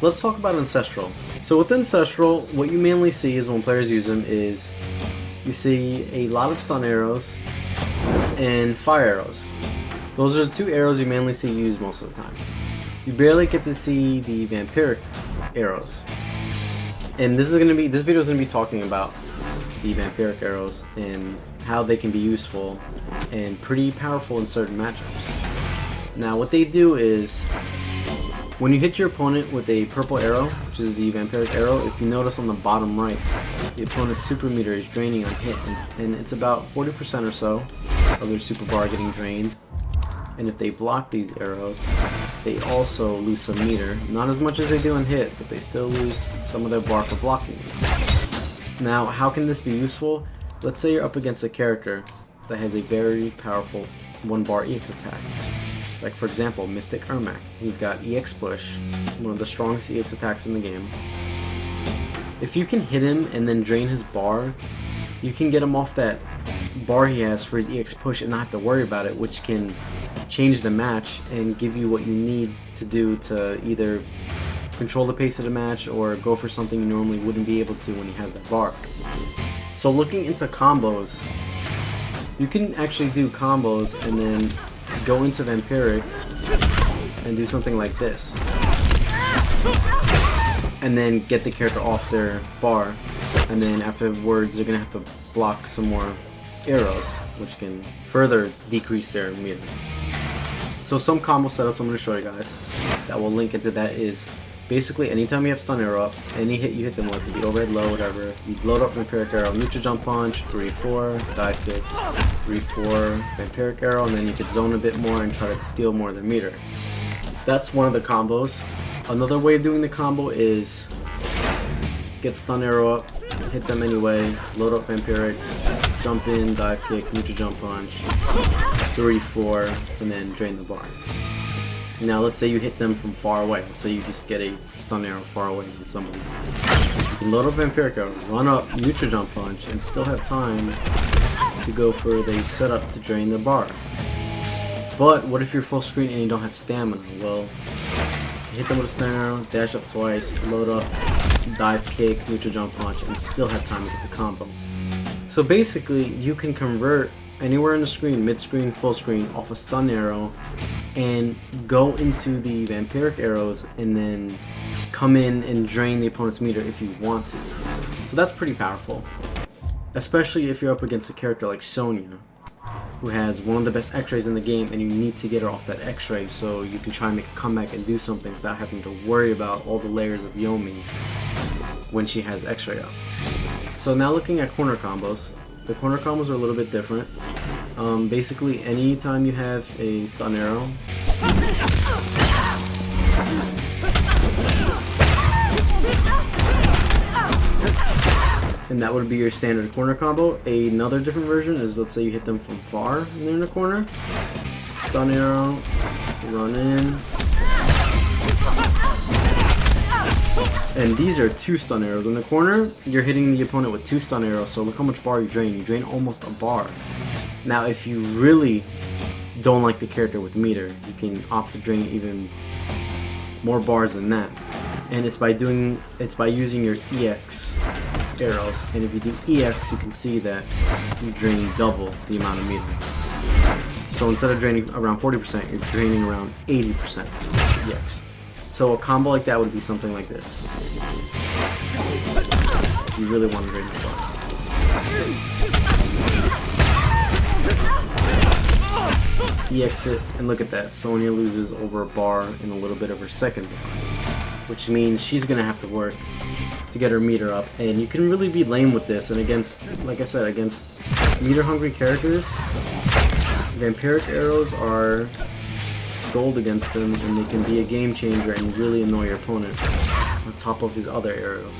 Let's talk about Ancestral. So with Ancestral, what you mainly see is when players use them is you see a lot of stun arrows and fire arrows. Those are the two arrows you mainly see used most of the time. You barely get to see the Vampiric Arrows. And this video is gonna be talking about the Vampiric Arrows and how they can be useful and pretty powerful in certain matchups. Now what they do is, when you hit your opponent with a purple arrow, which is the Vampiric Arrow, if you notice on the bottom right, the opponent's super meter is draining on hit, and it's about 40% or so of their super bar getting drained. And if they block these arrows, they also lose some meter. Not as much as they do on hit, but they still lose some of their bar for blocking these. Now, how can this be useful? Let's say you're up against a character that has a very powerful 1-bar EX attack. Like for example, Mystic Ermac. He's got EX Push, one of the strongest EX attacks in the game. If you can hit him and then drain his bar, you can get him off that bar he has for his EX Push and not have to worry about it, which can change the match and give you what you need to do to either control the pace of the match or go for something you normally wouldn't be able to when he has that bar. So looking into combos, you can actually do combos and then go into Vampiric and do something like this, and then get the character off their bar, and then afterwards they're gonna have to block some more arrows, which can further decrease their meter. So some combo setups I'm going to show you guys that will link into that is basically anytime you have stun arrow up, any hit you hit them with, the overhead low, whatever, you load up Vampiric Arrow, neutral jump punch, 3-4, dive kick, 3-4, Vampiric Arrow, and then you could zone a bit more and try to steal more of their meter. That's one of the combos. Another way of doing the combo is get stun arrow up, hit them anyway, load up Vampiric, jump in, dive kick, neutral jump punch, 3-4, and then drain the bar. Now let's say you hit them from far away. Let's say you just get a stun arrow far away on somebody. You can load up Vampiric Arrow, run up, neutral jump punch, and still have time to go for the setup to drain the bar. But what if you're full screen and you don't have stamina? Well, you hit them with a stun arrow, dash up twice, load up, dive kick, neutral jump punch, and still have time to get the combo. So basically, you can convert anywhere in the screen, mid-screen, full screen, off a stun arrow, and go into the Vampiric Arrows, and then come in and drain the opponent's meter if you want to. So that's pretty powerful, especially if you're up against a character like Sonya, who has one of the best X-rays in the game, and you need to get her off that X-ray so you can try and make a comeback and do something without having to worry about all the layers of Yomi when she has X-ray up. So now looking at corner combos, the corner combos are a little bit different. Basically, anytime you have a stun arrow, and that would be your standard corner combo. Another different version is, let's say you hit them from far and they're in the corner, stun arrow, run in, and these are 2 stun arrows. In the corner, you're hitting the opponent with 2 stun arrows, so look how much bar you drain. You drain almost a bar. Now, if you really don't like the character with meter, you can opt to drain even more bars than that. And it's by using your EX arrows. And if you do EX, you can see that you drain double the amount of meter. So instead of draining around 40%, you're draining around 80% EX. So a combo like that would be something like this. You really want to drain the bar. EX it, and look at that. Sonya loses over a bar and a little bit of her second bar, which means she's gonna have to work to get her meter up. And you can really be lame with this. And against, like I said, against meter-hungry characters, Vampiric Arrows are gold against them, and they can be a game changer and really annoy your opponent on top of his other arrows.